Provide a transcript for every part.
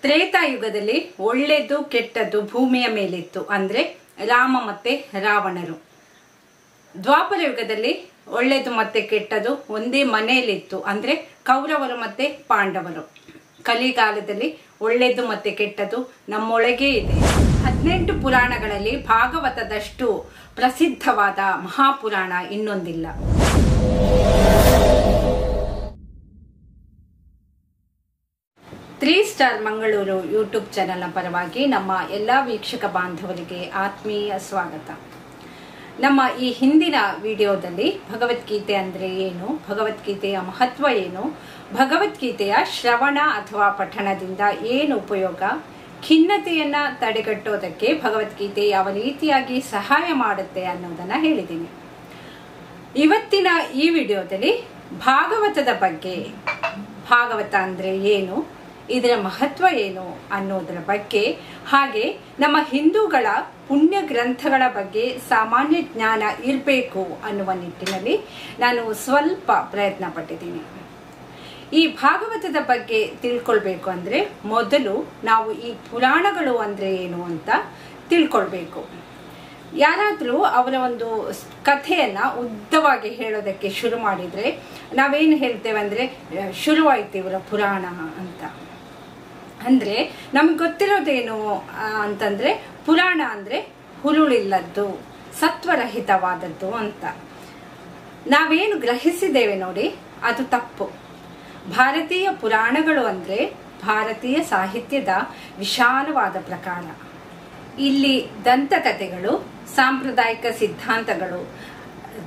ತ್ರೇತಾಯುಗದಲ್ಲಿ ಒಳ್ಳೆದು ಕೆಟ್ಟದ್ದು ಭೂಮಿಯ ಮೇಲಿತ್ತು, ಅಂದ್ರೆ ರಾಮ ಮತ್ತೆ ರಾವಣರು. ದ್ವಾಪರ ಯುಗದಲ್ಲಿ ಒಳ್ಳೆದು ಮತ್ತೆ ಕೆಟ್ಟದು ಒಂದೇ ಮನೆಯಲ್ಲಿತ್ತು, ಅಂದ್ರೆ ಕೌರವರು ಮತ್ತೆ ಪಾಂಡವರು. ಕಲಿಕಾಲದಲ್ಲಿ ಒಳ್ಳೆದು ಮತ್ತೆ ಕೆಟ್ಟದು ನಮ್ಮೊಳಗೇ ಇದೆ. 18 ಪುರಾಣಗಳಲ್ಲಿ ಭಾಗವತದಷ್ಟು ಪ್ರಸಿದ್ಧವಾದ ಮಹಾಪುರಾಣ ಇನ್ನೊಂದಿಲ್ಲ. ತ್ರೀ ಸ್ಟಾರ್ ಮಂಗಳೂರು ಯೂಟ್ಯೂಬ್ ಚಾನೆಲ್ನ ಪರವಾಗಿ ನಮ್ಮ ಎಲ್ಲ ವೀಕ್ಷಕ ಬಾಂಧವರಿಗೆ ಆತ್ಮೀಯ ಸ್ವಾಗತ. ನಮ್ಮ ಈ ಹಿಂದಿನ ವಿಡಿಯೋದಲ್ಲಿ ಭಗವದ್ಗೀತೆ ಅಂದರೆ ಏನು, ಭಗವದ್ಗೀತೆಯ ಮಹತ್ವ ಏನು, ಭಗವದ್ಗೀತೆಯ ಶ್ರವಣ ಅಥವಾ ಪಠಣದಿಂದ ಏನು ಉಪಯೋಗ, ಖಿನ್ನತೆಯನ್ನು ತಡೆಗಟ್ಟೋದಕ್ಕೆ ಭಗವದ್ಗೀತೆ ಯಾವ ರೀತಿಯಾಗಿ ಸಹಾಯ ಮಾಡುತ್ತೆ ಅನ್ನೋದನ್ನು ಹೇಳಿದ್ದೀನಿ. ಇವತ್ತಿನ ಈ ವಿಡಿಯೋದಲ್ಲಿ ಭಾಗವತದ ಬಗ್ಗೆ, ಭಾಗವತ ಅಂದರೆ ಏನು, ಇದರ ಮಹತ್ವ ಏನು ಅನ್ನೋದರ ಬಗ್ಗೆ, ಹಾಗೆ ನಮ್ಮ ಹಿಂದೂಗಳ ಪುಣ್ಯ ಗ್ರಂಥಗಳ ಬಗ್ಗೆ ಸಾಮಾನ್ಯ ಜ್ಞಾನ ಇರಬೇಕು ಅನ್ನುವ ನಿಟ್ಟಿನಲ್ಲಿ ನಾನು ಸ್ವಲ್ಪ ಪ್ರಯತ್ನ ಪಟ್ಟಿದ್ದೀನಿ. ಈ ಭಾಗವತದ ಬಗ್ಗೆ ತಿಳ್ಕೊಳ್ಬೇಕು ಅಂದರೆ ಮೊದಲು ನಾವು ಈ ಪುರಾಣಗಳು ಅಂದರೆ ಏನು ಅಂತ ತಿಳ್ಕೊಳ್ಬೇಕು. ಯಾರಾದರೂ ಅವರ ಒಂದು ಕಥೆಯನ್ನ ಉದ್ದವಾಗಿ ಹೇಳೋದಕ್ಕೆ ಶುರು ಮಾಡಿದರೆ ನಾವೇನು ಹೇಳ್ತೇವೆ ಅಂದರೆ ಶುರುವಾಯ್ತು ಇವರ ಪುರಾಣ ಅಂತ. ಅಂದರೆ ನಮ್ಗೆ ಗೊತ್ತಿರೋದೇನು ಅಂತಂದರೆ ಪುರಾಣ ಅಂದರೆ ಹುರುಳಿಲ್ಲದ್ದು, ಸತ್ವರಹಿತವಾದದ್ದು ಅಂತ ನಾವೇನು ಗ್ರಹಿಸಿದ್ದೇವೆ ನೋಡಿ, ಅದು ತಪ್ಪು. ಭಾರತೀಯ ಪುರಾಣಗಳು ಅಂದರೆ ಭಾರತೀಯ ಸಾಹಿತ್ಯದ ವಿಶಾಲವಾದ ಪ್ರಕಾರ. ಇಲ್ಲಿ ದಂತಕಥೆಗಳು, ಸಾಂಪ್ರದಾಯಿಕ ಸಿದ್ಧಾಂತಗಳು,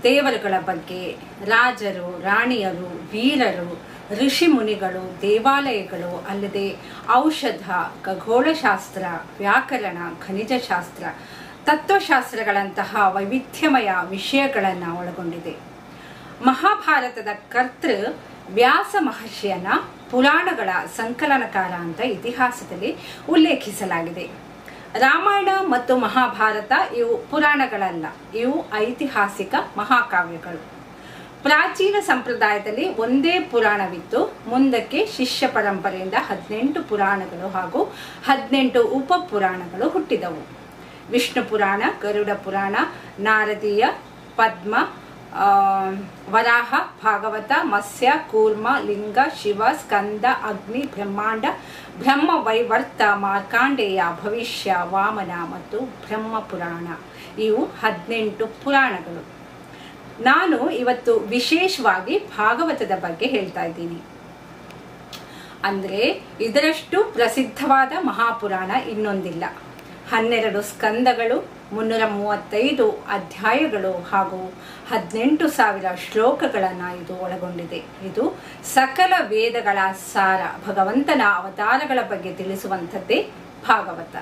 ದೇವರುಗಳ ಬಗ್ಗೆ, ರಾಜರು, ರಾಣಿಯರು, ವೀರರು, ಋಷಿ ಮುನಿಗಳು, ದೇವಾಲಯಗಳು, ಅಲ್ಲದೆ ಔಷಧ, ಖಗೋಳಶಾಸ್ತ್ರ, ವ್ಯಾಕರಣ, ಖನಿಜಶಾಸ್ತ್ರ, ತತ್ವಶಾಸ್ತ್ರಗಳಂತಹ ವೈವಿಧ್ಯಮಯ ವಿಷಯಗಳನ್ನು ಒಳಗೊಂಡಿದೆ. ಮಹಾಭಾರತದ ಕರ್ತೃ ವ್ಯಾಸ ಮಹರ್ಷಿಯನ್ನ ಪುರಾಣಗಳ ಸಂಕಲನಕಾರ ಅಂತ ಇತಿಹಾಸದಲ್ಲಿ ಉಲ್ಲೇಖಿಸಲಾಗಿದೆ. ರಾಮಾಯಣ ಮತ್ತು ಮಹಾಭಾರತ ಇವು ಪುರಾಣಗಳಲ್ಲ, ಇವು ಐತಿಹಾಸಿಕ ಮಹಾಕಾವ್ಯಗಳು. ಪ್ರಾಚೀನ ಸಂಪ್ರದಾಯದಲ್ಲಿ ಒಂದೇ ಪುರಾಣವಿತ್ತು, ಮುಂದಕ್ಕೆ ಶಿಷ್ಯ ಪರಂಪರೆಯಿಂದ 18 ಪುರಾಣಗಳು ಹಾಗೂ 18 ಉಪ ಪುರಾಣಗಳು ಹುಟ್ಟಿದವು. ವಿಷ್ಣು ಪುರಾಣ, ಗರುಡ ಪುರಾಣ, ನಾರದೀಯ, ಪದ್ಮ, ವರಾಹ, ಭಾಗವತ, ಮತ್ಸ್ಯ, ಕೂರ್ಮ, ಲಿಂಗ, ಶಿವ, ಸ್ಕಂದ, ಅಗ್ನಿ, ಬ್ರಹ್ಮಾಂಡ, ಬ್ರಹ್ಮ ವೈವರ್ತ, ಮಾರ್ಕಾಂಡೇಯ, ಭವಿಷ್ಯ, ವಾಮನ ಮತ್ತು ಬ್ರಹ್ಮ ಪುರಾಣ, ಇವು 18 ಪುರಾಣಗಳು. ನಾನು ಇವತ್ತು ವಿಶೇಷವಾಗಿ ಭಾಗವತದ ಬಗ್ಗೆ ಹೇಳ್ತಾ ಇದ್ದೀನಿ. ಅಂದ್ರೆ ಇದರಷ್ಟು ಪ್ರಸಿದ್ಧವಾದ ಮಹಾಪುರಾಣ ಇನ್ನೊಂದಿಲ್ಲ. 12 ಸ್ಕಂದಗಳು, 335 ಅಧ್ಯಾಯಗಳು ಹಾಗೂ 18,000 ಶ್ಲೋಕಗಳನ್ನು ಇದು ಒಳಗೊಂಡಿದೆ. ಇದು ಸಕಲ ವೇದಗಳ ಸಾರ, ಭಗವಂತನ ಅವತಾರಗಳ ಬಗ್ಗೆ ತಿಳಿಸುವಂಥದ್ದೇ ಭಾಗವತ.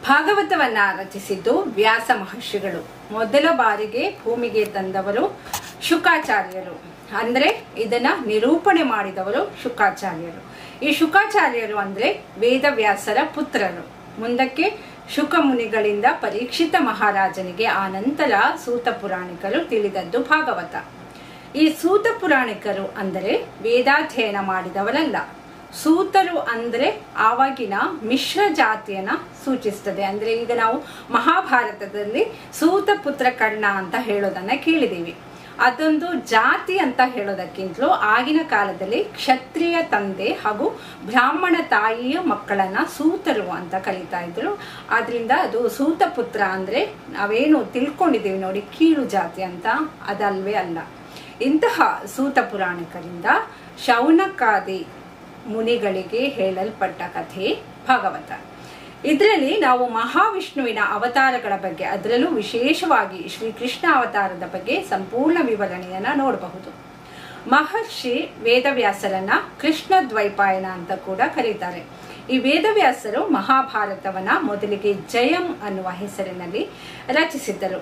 ಭಾಗವತವನ್ನ ರಚಿಸಿದ್ದು ವ್ಯಾಸ ಮಹರ್ಷಿಗಳು. ಮೊದಲ ಬಾರಿಗೆ ಭೂಮಿಗೆ ತಂದವರು ಶುಕಾಚಾರ್ಯರು, ಅಂದ್ರೆ ಇದನ್ನ ನಿರೂಪಣೆ ಮಾಡಿದವರು ಶುಕಾಚಾರ್ಯರು. ಈ ಶುಕಾಚಾರ್ಯರು ಅಂದ್ರೆ ವೇದವ್ಯಾಸರ ಪುತ್ರರು. ಮುಂದಕ್ಕೆ ಶುಕ ಮುನಿಗಳಿಂದ ಪರೀಕ್ಷಿತ ಮಹಾರಾಜನಿಗೆ, ಆ ನಂತರ ಸೂತ ಪುರಾಣಿಕರು ತಿಳಿದದ್ದು ಭಾಗವತ. ಈ ಸೂತ ಪುರಾಣಿಕರು ಅಂದರೆ ವೇದಾಧ್ಯಯನ ಮಾಡಿದವರಲ್ಲ. ಸೂತರು ಅಂದ್ರೆ ಆವಾಗಿನ ಮಿಶ್ರ ಜಾತಿಯನ್ನ ಸೂಚಿಸ್ತದೆ. ಅಂದ್ರೆ ಈಗ ನಾವು ಮಹಾಭಾರತದಲ್ಲಿ ಸೂತ ಪುತ್ರ ಕರ್ಣ ಅಂತ ಹೇಳೋದನ್ನ ಕೇಳಿದೀವಿ. ಅದೊಂದು ಜಾತಿ ಅಂತ ಹೇಳೋದಕ್ಕಿಂತಲೂ ಆಗಿನ ಕಾಲದಲ್ಲಿ ಕ್ಷತ್ರಿಯ ತಂದೆ ಹಾಗೂ ಬ್ರಾಹ್ಮಣ ತಾಯಿಯ ಮಕ್ಕಳನ್ನ ಸೂತರು ಅಂತ ಕರೀತಾ ಇದ್ರು. ಆದ್ರಿಂದ ಅದು ಸೂತ ಪುತ್ರ ಅಂದ್ರೆ ನಾವೇನು ತಿಳ್ಕೊಂಡಿದ್ದೀವಿ ನೋಡಿ ಕೀಳು ಜಾತಿ ಅಂತ, ಅದಲ್ವೇ ಅಲ್ಲ. ಇಂತಹ ಸೂತ ಪುರಾಣಿಕರಿಂದ ಶೌನಕಾದಿ ಮುನಿಗಳಿಗೆ ಹೇಳಲ್ಪಟ್ಟ ಕಥೆ ಭಾಗವತ. ಇದರಲ್ಲಿ ನಾವು ಮಹಾವಿಷ್ಣುವಿನ ಅವತಾರಗಳ ಬಗ್ಗೆ, ಅದರಲ್ಲೂ ವಿಶೇಷವಾಗಿ ಶ್ರೀಕೃಷ್ಣ ಅವತಾರದ ಬಗ್ಗೆ ಸಂಪೂರ್ಣ ವಿವರಣೆಯನ್ನ ನೋಡಬಹುದು. ಮಹರ್ಷಿ ವೇದವ್ಯಾಸರನ್ನ ಕೃಷ್ಣ ದ್ವೈಪಾಯನ ಅಂತ ಕೂಡ ಕರೀತಾರೆ. ಈ ವೇದವ್ಯಾಸರು ಮಹಾಭಾರತವನ್ನ ಮೊದಲಿಗೆ ಜಯಂ ಅನ್ನುವ ಹೆಸರಿನಲ್ಲಿ ರಚಿಸಿದ್ದರು.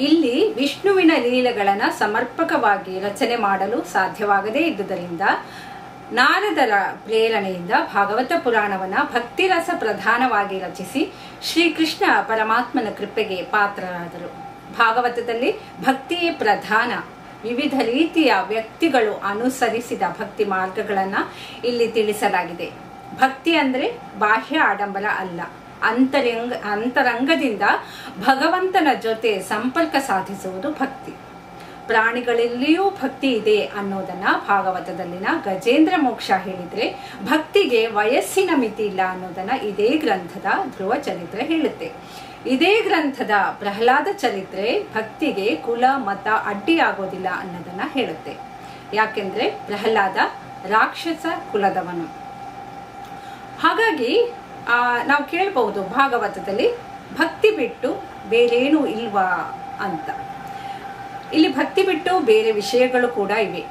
ಇಲ್ಲಿ ವಿಷ್ಣುವಿನ ಲೀಲೆಗಳನ್ನ ಸಮರ್ಪಕವಾಗಿ ರಚನೆ ಮಾಡಲು ಸಾಧ್ಯವಾಗದೇ ಇದ್ದುದರಿಂದ ನಾರದರ ಪ್ರೇರಣೆಯಿಂದ ಭಾಗವತ ಪುರಾಣವನ್ನ ಭಕ್ತಿರಸ ಪ್ರಧಾನವಾಗಿ ರಚಿಸಿ ಶ್ರೀಕೃಷ್ಣ ಪರಮಾತ್ಮನ ಕೃಪೆಗೆ ಪಾತ್ರರಾದರು. ಭಾಗವತದಲ್ಲಿ ಭಕ್ತಿಯೇ ಪ್ರಧಾನ. ವಿವಿಧ ರೀತಿಯ ವ್ಯಕ್ತಿಗಳು ಅನುಸರಿಸಿದ ಭಕ್ತಿ ಮಾರ್ಗಗಳನ್ನ ಇಲ್ಲಿ ತಿಳಿಸಲಾಗಿದೆ. ಭಕ್ತಿ ಅಂದ್ರೆ ಬಾಹ್ಯ ಆಡಂಬರ ಅಲ್ಲ, ಅಂತರಂಗದಿಂದ ಭಗವಂತನ ಜೊತೆ ಸಂಪರ್ಕ ಸಾಧಿಸುವುದು ಭಕ್ತಿ. ಪ್ರಾಣಿಗಳಲ್ಲಿಯೂ ಭಕ್ತಿ ಇದೆ ಅನ್ನೋದನ್ನ ಭಾಗವತದಲ್ಲಿನ ಗಜೇಂದ್ರ ಮೋಕ್ಷ ಹೇಳಿದ್ರೆ, ಭಕ್ತಿಗೆ ವಯಸ್ಸಿನ ಮಿತಿ ಇಲ್ಲ ಅನ್ನೋದನ್ನ ಇದೇ ಗ್ರಂಥದ ಧ್ರುವ ಚರಿತ್ರೆ ಹೇಳುತ್ತೆ. ಇದೇ ಗ್ರಂಥದ ಪ್ರಹ್ಲಾದ ಚರಿತ್ರೆ ಭಕ್ತಿಗೆ ಕುಲ ಮತ ಅಡ್ಡಿಯಾಗೋದಿಲ್ಲ ಅನ್ನೋದನ್ನ ಹೇಳುತ್ತೆ. ಯಾಕೆಂದ್ರೆ ಪ್ರಹ್ಲಾದ ರಾಕ್ಷಸ ಕುಲದವನು. ಹಾಗಾಗಿ ನಾವು ಕೇಳಬಹುದು ಭಾಗವತದಲ್ಲಿ ಭಕ್ತಿ ಬಿಟ್ಟು ಬೇರೇನೂ ಇಲ್ವಾ ಅಂತ. ಇಲ್ಲಿ ಭಕ್ತಿ ಬಿಟ್ಟು ಬೇರೆ ವಿಷಯಗಳು ಕೂಡ ಇವೆ.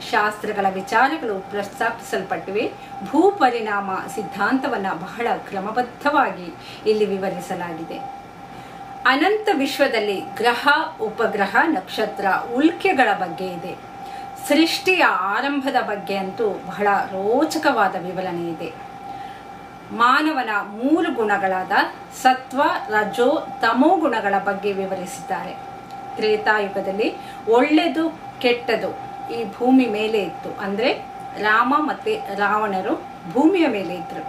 ಶಾಸ್ತ್ರಗಳ ವಿಚಾರಗಳು ಪ್ರಸ್ತಾಪಿಸಲ್ಪಟ್ಟಿವೆ. ಭೂ ಪರಿಣಾಮ ಸಿದ್ಧಾಂತವನ್ನ ಬಹಳ ಕ್ರಮಬದ್ಧವಾಗಿ ಇಲ್ಲಿ ವಿವರಿಸಲಾಗಿದೆ. ಅನಂತ ವಿಶ್ವದಲ್ಲಿ ಗ್ರಹ, ಉಪಗ್ರಹ, ನಕ್ಷತ್ರ, ಉಲ್ಕೆಗಳ ಬಗ್ಗೆ ಇದೆ. ಸೃಷ್ಟಿಯ ಆರಂಭದ ಬಗ್ಗೆ ಅಂತೂ ಬಹಳ ರೋಚಕವಾದ ವಿವರಣೆ ಇದೆ. ಮಾನವನ 3 ಗುಣಗಳಾದ ಸತ್ವ, ರಜೋ, ತಮೋ ಗುಣಗಳ ಬಗ್ಗೆ ವಿವರಿಸಿದ್ದಾರೆ. ತ್ರೇತಾಯುಗದಲ್ಲಿ ಒಳ್ಳೆದು ಕೆಟ್ಟದು ಈ ಭೂಮಿ ಮೇಲೆ ಇತ್ತು. ಅಂದ್ರೆ ರಾಮ ಮತ್ತೆ ರಾವಣರು ಭೂಮಿಯ ಮೇಲೆ ಇದ್ರು.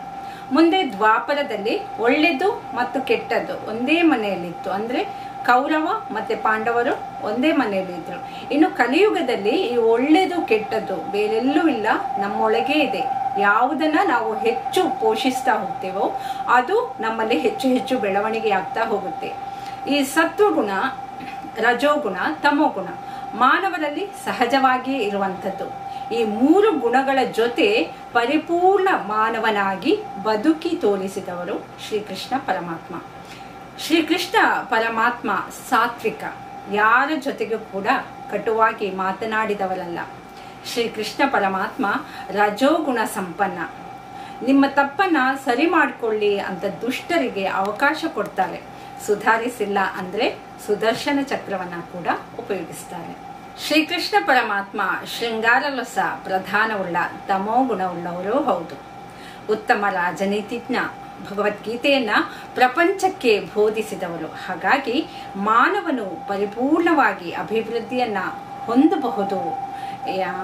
ಮುಂದೆ ದ್ವಾಪರದಲ್ಲಿ ಒಳ್ಳೆದು ಮತ್ತು ಕೆಟ್ಟದ್ದು ಒಂದೇ ಮನೆಯಲ್ಲಿತ್ತು. ಅಂದ್ರೆ ಕೌರವ ಮತ್ತೆ ಪಾಂಡವರು ಒಂದೇ ಮನೆಯಲ್ಲಿ ಇದ್ರು. ಇನ್ನು ಕಲಿಯುಗದಲ್ಲಿ ಈ ಒಳ್ಳೆದು ಕೆಟ್ಟದ್ದು ಬೇರೆಲ್ಲೂ ಇಲ್ಲ, ನಮ್ಮೊಳಗೆ ಇದೆ. ಯಾವುದನ್ನ ನಾವು ಹೆಚ್ಚು ಪೋಷಿಸ್ತಾ ಹೋಗ್ತೇವೋ ಅದು ನಮ್ಮಲ್ಲಿ ಹೆಚ್ಚು ಹೆಚ್ಚು ಬೆಳವಣಿಗೆ ಆಗ್ತಾ ಹೋಗುತ್ತೆ. ಈ ಸತ್ವಗುಣ, ರಜೋಗುಣ, ತಮೋಗುಣ ಮಾನವರಲ್ಲಿ ಸಹಜವಾಗಿಯೇ ಇರುವಂಥದ್ದು. ಈ 3 ಗುಣಗಳ ಜೊತೆ ಪರಿಪೂರ್ಣ ಮಾನವನಾಗಿ ಬದುಕಿ ತೋರಿಸಿದವರು ಶ್ರೀಕೃಷ್ಣ ಪರಮಾತ್ಮ. ಶ್ರೀಕೃಷ್ಣ ಪರಮಾತ್ಮ ಸಾತ್ವಿಕ, ಯಾರ ಜೊತೆಗೂ ಕೂಡ ಕಟುವಾಗಿ ಮಾತನಾಡಿದವರಲ್ಲ. ಶ್ರೀಕೃಷ್ಣ ಪರಮಾತ್ಮ ರಜೋಗುಣ ಸಂಪನ್ನ. ನಿಮ್ಮ ತಪ್ಪನ್ನ ಸರಿ ಮಾಡಿಕೊಳ್ಳಿ ಅಂತ ದುಷ್ಟರಿಗೆ ಅವಕಾಶ ಕೊಡ್ತಾರೆ. ಸುಧಾರಿಸಿಲ್ಲ ಅಂದ್ರೆ ಸುದರ್ಶನ ಚಕ್ರವನ್ನ ಕೂಡ ಉಪಯೋಗಿಸ್ತಾರೆ. ಶ್ರೀಕೃಷ್ಣ ಪರಮಾತ್ಮ ಶೃಂಗಾರರಸ ಪ್ರಧಾನವುಳ್ಳ ತಮೋ ಗುಣವುಳ್ಳವರೂ ಹೌದು. ಉತ್ತಮ ರಾಜನೀತಿಜ್ಞ, ಭಗವದ್ಗೀತೆಯನ್ನ ಪ್ರಪಂಚಕ್ಕೆ ಬೋಧಿಸಿದವರು. ಹಾಗಾಗಿ ಮಾನವನು ಪರಿಪೂರ್ಣವಾಗಿ ಅಭಿವೃದ್ಧಿಯನ್ನ ಹೊಂದಬಹುದು.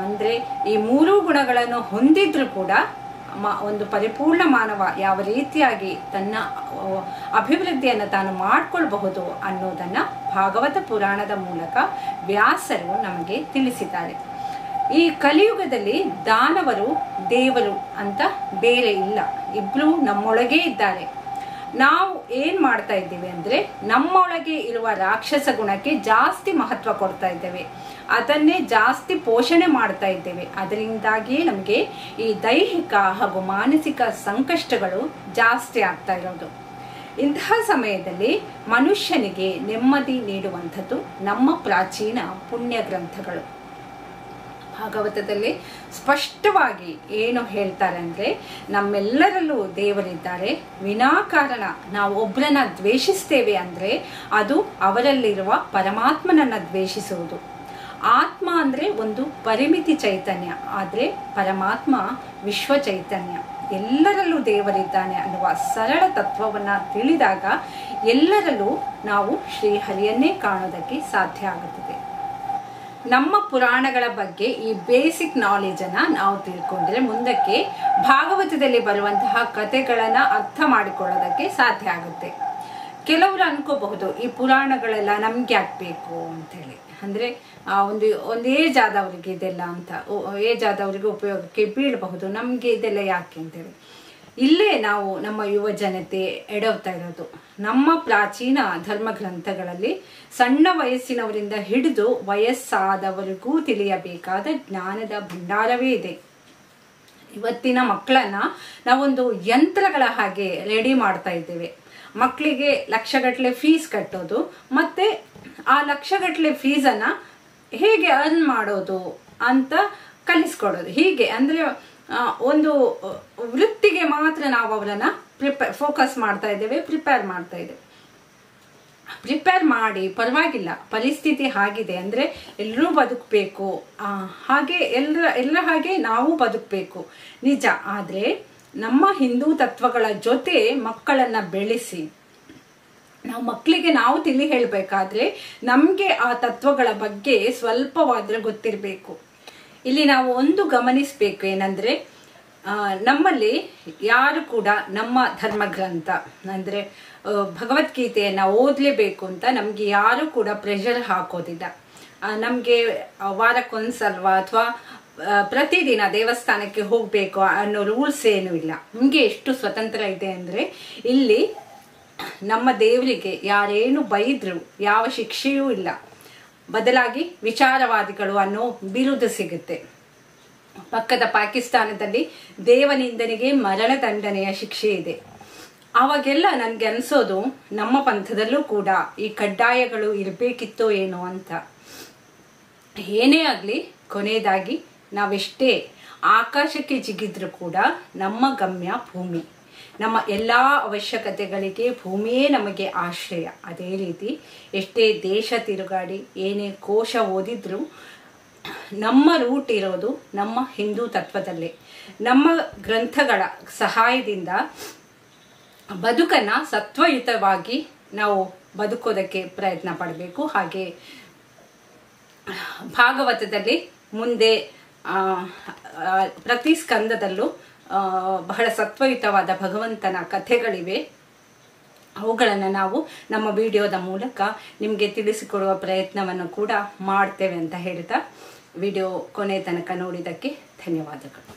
ಅಂದ್ರೆ ಈ 3 ಗುಣಗಳನ್ನು ಹೊಂದಿದ್ರು ಕೂಡ ಒಂದು ಪರಿಪೂರ್ಣ ಮಾನವ ಯಾವ ರೀತಿಯಾಗಿ ತನ್ನ ಅಭಿವೃದ್ಧಿಯನ್ನು ತಾನು ಮಾಡ್ಕೊಳ್ಬಹುದು ಅನ್ನೋದನ್ನ ಭಾಗವತ ಪುರಾಣದ ಮೂಲಕ ವ್ಯಾಸರು ನಮಗೆ ತಿಳಿಸಿದ್ದಾರೆ. ಈ ಕಲಿಯುಗದಲ್ಲಿ ದಾನವರು ದೇವರು ಅಂತ ಬೇರೆ ಇಲ್ಲ, ಇಬ್ರು ನಮ್ಮೊಳಗೆ ಇದ್ದಾರೆ. ನಾವು ಏನ್ ಮಾಡ್ತಾ ಇದ್ದೇವೆ ಅಂದ್ರೆ ನಮ್ಮೊಳಗೆ ಇರುವ ರಾಕ್ಷಸ ಗುಣಕ್ಕೆ ಜಾಸ್ತಿ ಮಹತ್ವ ಕೊಡ್ತಾ ಇದ್ದೇವೆ, ಅದನ್ನೇ ಜಾಸ್ತಿ ಪೋಷಣೆ ಮಾಡ್ತಾ ಇದ್ದೇವೆ. ಅದರಿಂದಾಗಿಯೇ ನಮಗೆ ಈ ದೈಹಿಕ ಹಾಗೂ ಮಾನಸಿಕ ಸಂಕಷ್ಟಗಳು ಜಾಸ್ತಿ ಆಗ್ತಾ ಇರೋದು. ಇಂತಹ ಸಮಯದಲ್ಲಿ ಮನುಷ್ಯನಿಗೆ ನೆಮ್ಮದಿ ನೀಡುವಂಥದ್ದು ನಮ್ಮ ಪ್ರಾಚೀನ ಪುಣ್ಯ ಗ್ರಂಥಗಳು. ಭಾಗವತದಲ್ಲಿ ಸ್ಪಷ್ಟವಾಗಿ ಏನು ಹೇಳ್ತಾರೆ ಅಂದ್ರೆ, ನಮ್ಮೆಲ್ಲರಲ್ಲೂ ದೇವರಿದ್ದಾರೆ. ವಿನಾಕಾರಣ ನಾವು ಒಬ್ಬರನ್ನ ದ್ವೇಷಿಸ್ತೇವೆ ಅಂದ್ರೆ ಅದು ಅವರಲ್ಲಿರುವ ಪರಮಾತ್ಮನನ್ನ ದ್ವೇಷಿಸುವುದು. ಆತ್ಮ ಅಂದ್ರೆ ಒಂದು ಪರಿಮಿತಿ ಚೈತನ್ಯ, ಆದ್ರೆ ಪರಮಾತ್ಮ ವಿಶ್ವ ಚೈತನ್ಯ. ಎಲ್ಲರಲ್ಲೂ ದೇವರಿದ್ದಾನೆ ಅನ್ನುವ ಸರಳ ತತ್ವವನ್ನ ತಿಳಿದಾಗ ಎಲ್ಲರಲ್ಲೂ ನಾವು ಶ್ರೀಹರಿಯನ್ನೇ ಕಾಣೋದಕ್ಕೆ ಸಾಧ್ಯ ಆಗುತ್ತದೆ. ನಮ್ಮ ಪುರಾಣಗಳ ಬಗ್ಗೆ ಈ ಬೇಸಿಕ್ ನಾಲೆಜ್ ಅನ್ನ ನಾವು ತಿಳ್ಕೊಂಡ್ರೆ ಮುಂದಕ್ಕೆ ಭಾಗವತದಲ್ಲಿ ಬರುವಂತಹ ಕಥೆಗಳನ್ನ ಅರ್ಥ ಮಾಡಿಕೊಳ್ಳೋದಕ್ಕೆ ಸಾಧ್ಯ ಆಗುತ್ತೆ. ಕೆಲವರು ಅನ್ಕೋಬಹುದು ಈ ಪುರಾಣಗಳೆಲ್ಲ ನಮ್ಗೆ ಯಾಕಬೇಕು ಅಂತೇಳಿ. ಅಂದ್ರೆ ಒಂದು ಏಜ್ ಆದವ್ರಿಗೆ ಇದೆಲ್ಲ ಅಂತ, ಏಜ್ ಆದವ್ರಿಗೆ ಉಪಯೋಗಕ್ಕೆ ಬೀಳಬಹುದು, ನಮ್ಗೆ ಇದೆಲ್ಲ ಯಾಕೆ ಅಂತೇಳಿ. ಇಲ್ಲೇ ನಾವು ನಮ್ಮ ಯುವ ಜನತೆ ಎಡವ್ತಾ ಇರೋದು. ನಮ್ಮ ಪ್ರಾಚೀನ ಧರ್ಮ ಗ್ರಂಥಗಳಲ್ಲಿ ಸಣ್ಣ ವಯಸ್ಸಿನವರಿಂದ ಹಿಡಿದು ವಯಸ್ಸಾದವರಿಗೂ ತಿಳಿಯಬೇಕಾದ ಜ್ಞಾನದ ಭಂಡಾರವೇ ಇದೆ. ಇವತ್ತಿನ ಮಕ್ಕಳನ್ನ ನಾವೊಂದು ಯಂತ್ರಗಳ ಹಾಗೆ ರೆಡಿ ಮಾಡ್ತಾ ಇದ್ದೇವೆ. ಮಕ್ಕಳಿಗೆ ಲಕ್ಷಗಟ್ಟಲೆ ಫೀಸ್ ಕಟ್ಟೋದು, ಮತ್ತೆ ಆ ಲಕ್ಷಗಟ್ಟಲೆ ಫೀಸನ್ನ ಹೇಗೆ ಅರ್ನ್ ಮಾಡೋದು ಅಂತ ಕಲಿಸ್ಕೊಡೋದು. ಹೀಗೆ ಅಂದ್ರೆ ಒಂದು ವೃತ್ತಿಗೆ ಮಾತ್ರ ನಾವು ಅವರನ್ನ ಫೋಕಸ್ ಮಾಡ್ತಾ ಇದ್ದೇವೆ, ಪ್ರಿಪೇರ್ ಮಾಡ್ತಾ ಇದ್ದೇವೆ. ಪ್ರಿಪೇರ್ ಮಾಡಿ ಪರವಾಗಿಲ್ಲ, ಪರಿಸ್ಥಿತಿ ಹಾಗಿದೆ ಅಂದ್ರೆ ಎಲ್ಲರೂ ಬದುಕಬೇಕು, ಹಾಗೆ ಎಲ್ಲರ ಹಾಗೆ ನಾವು ಬದುಕಬೇಕು ನಿಜ. ಆದ್ರೆ ನಮ್ಮ ಹಿಂದೂ ತತ್ವಗಳ ಜೊತೆ ಮಕ್ಕಳನ್ನ ಬೆಳೆಸಿ ನಾವು ಮಕ್ಕಳಿಗೆ ನಾವು ತಿಳಿ ಹೇಳ್ಬೇಕಾದ್ರೆ ನಮ್ಗೆ ಆ ತತ್ವಗಳ ಬಗ್ಗೆ ಸ್ವಲ್ಪವಾದ್ರೆ ಗೊತ್ತಿರಬೇಕು. ಇಲ್ಲಿ ನಾವು ಒಂದು ಗಮನಿಸ್ಬೇಕು ಏನಂದ್ರೆ, ನಮ್ಮಲ್ಲಿ ಯಾರು ಕೂಡ ನಮ್ಮ ಧರ್ಮಗ್ರಂಥ ಅಂದರೆ ಭಗವದ್ಗೀತೆಯನ್ನು ಓದಲೇಬೇಕು ಅಂತ ನಮಗೆ ಯಾರು ಕೂಡ ಪ್ರೆಷರ್ ಹಾಕೋದಿಲ್ಲ. ನಮಗೆ ವಾರಕ್ಕೊಂದ್ಸಲ್ವ ಅಥವಾ ಪ್ರತಿದಿನ ದೇವಸ್ಥಾನಕ್ಕೆ ಹೋಗಬೇಕು ಅನ್ನೋ ರೂಲ್ಸ್ ಏನೂ ಇಲ್ಲ. ನಮಗೆ ಎಷ್ಟು ಸ್ವತಂತ್ರ ಇದೆ ಅಂದರೆ ಇಲ್ಲಿ ನಮ್ಮ ದೇವರಿಗೆ ಯಾರೇನು ಬೈದ್ರು ಯಾವ ಶಿಕ್ಷೆಯೂ ಇಲ್ಲ, ಬದಲಾಗಿ ವಿಚಾರವಾದಿಗಳು ಅನ್ನೋ ಬಿರುದು ಸಿಗುತ್ತೆ. ಪಕ್ಕದ ಪಾಕಿಸ್ತಾನದಲ್ಲಿ ದೇವನಿಂದನಿಗೆ ಮರಣದಂಡನೆಯ ಶಿಕ್ಷೆ ಇದೆ. ಆವಾಗೆಲ್ಲ ನನಗೆ ಅನಿಸೋದು ನಮ್ಮ ಪಂಥದಲ್ಲೂ ಕೂಡ ಈ ಕಡ್ಡಾಯಗಳು ಇರಬೇಕಿತ್ತೋ ಏನೋ ಅಂತ. ಏನೇ ಆಗಲಿ ಕೊನೆಯದಾಗಿ ನಾವೆಷ್ಟೇ ಆಕಾಶಕ್ಕೆ ಜಿಗಿದ್ರೂ ಕೂಡ ನಮ್ಮ ಗಮ್ಯ ಭೂಮಿ. ನಮ್ಮ ಎಲ್ಲ ಅವಶ್ಯಕತೆಗಳಿಗೆ ಭೂಮಿಯೇ ನಮಗೆ ಆಶ್ರಯ. ಅದೇ ರೀತಿ ಎಷ್ಟೇ ದೇಶ ತಿರುಗಾಡಿ ಏನೇ ಕೋಶ ಓದಿದ್ರೂ ನಮ್ಮ ರೂಟ್ ಇರೋದು ನಮ್ಮ ಹಿಂದೂ ತತ್ವದಲ್ಲೇ. ನಮ್ಮ ಗ್ರಂಥಗಳ ಸಹಾಯದಿಂದ ಬದುಕನ್ನು ಸತ್ವಯುತವಾಗಿ ನಾವು ಬದುಕೋದಕ್ಕೆ ಪ್ರಯತ್ನ ಪಡಬೇಕು. ಹಾಗೆ ಭಾಗವತದಲ್ಲಿ ಮುಂದೆ ಪ್ರತಿ ಸ್ಕಂದದಲ್ಲೂ ಬಹಳ ಸತ್ವಯುತವಾದ ಭಗವಂತನ ಕಥೆಗಳಿವೆ. ಅವುಗಳನ್ನು ನಾವು ನಮ್ಮ ವಿಡಿಯೋದ ಮೂಲಕ ನಿಮಗೆ ತಿಳಿಸಿಕೊಡುವ ಪ್ರಯತ್ನವನ್ನು ಕೂಡ ಮಾಡ್ತೇವೆ ಅಂತ ಹೇಳ್ತಾ ವಿಡಿಯೋ ಕೊನೆ ತನಕ ನೋಡಿದ್ದಕ್ಕೆ ಧನ್ಯವಾದಗಳು.